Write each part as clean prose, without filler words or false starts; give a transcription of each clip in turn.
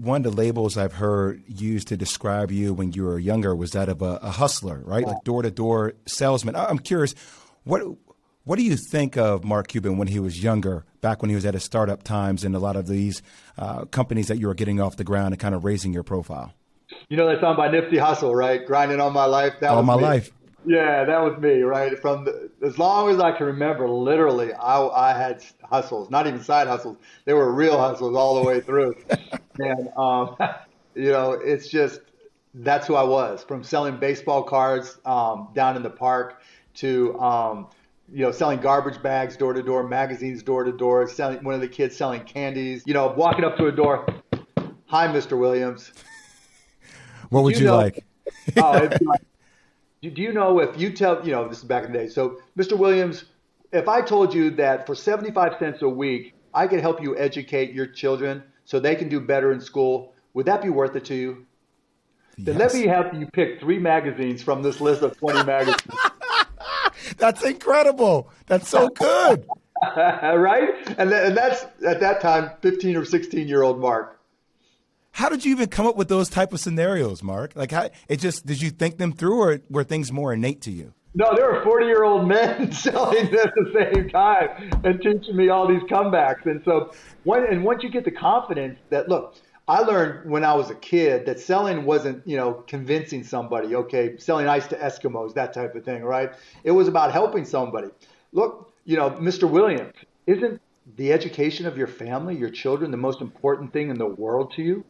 one of the labels I've heard used to describe you when you were younger was that of a hustler, right? Like door-to-door salesman. I'm curious, what do you think of Mark Cuban when he was younger, back when he was at his startup times and a lot of these companies that you were getting off the ground and kind of raising your profile? You know that song by Nipsey Hussle, right? Grinding all my life. That All was my me. life. Yeah, that was me, right? As long as I can remember, literally, I had hustles, not even side hustles. They were real hustles all the way through. And, it's just, that's who I was, from selling baseball cards down in the park to, selling garbage bags door to door, magazines door to door, selling one of the kids selling candies, walking up to a door. Hi, Mr. Williams. What would you like? Oh, it'd be like, do you know if you tell, this is back in the day. So, Mr. Williams, if I told you that for 75 cents a week, I could help you educate your children so they can do better in school, would that be worth it to you? Then let me help you pick 3 magazines from this list of 20 magazines. That's incredible. That's so good. Right? And that's, at that time, 15 or 16-year-old Mark. How did you even come up with those type of scenarios, Mark? Like, did you think them through, or were things more innate to you? No, there were 40-year-old men selling at the same time and teaching me all these comebacks. And so, once you get the confidence that, look, I learned when I was a kid that selling wasn't, convincing somebody, okay, selling ice to Eskimos, that type of thing, right? It was about helping somebody. Look, Mr. Williams, isn't the education of your family, your children, the most important thing in the world to you?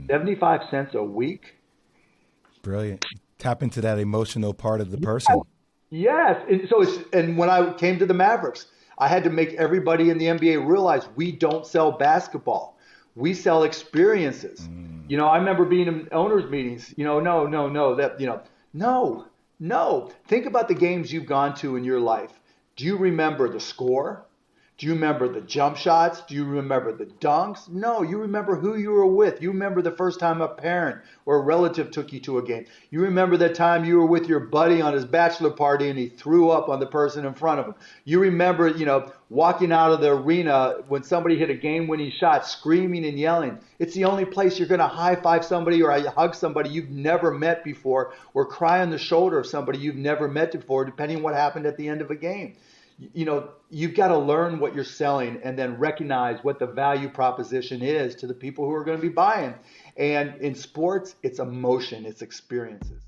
75 cents a week? Brilliant. Tap into that emotional part of the person. Yes. And when I came to the Mavericks, I had to make everybody in the NBA realize we don't sell basketball. We sell experiences. I remember being in owners' meetings, no. Think about the games you've gone to in your life. Do you remember the score? Do you remember the jump shots? Do you remember the dunks? No, you remember who you were with. You remember the first time a parent or a relative took you to a game. You remember the time you were with your buddy on his bachelor party and he threw up on the person in front of him. You remember, walking out of the arena when somebody hit a game-winning shot, screaming and yelling. It's the only place you're going to high-five somebody or hug somebody you've never met before, or cry on the shoulder of somebody you've never met before, depending on what happened at the end of a game. You've got to learn what you're selling and then recognize what the value proposition is to the people who are going to be buying. And in sports, it's emotion, it's experiences.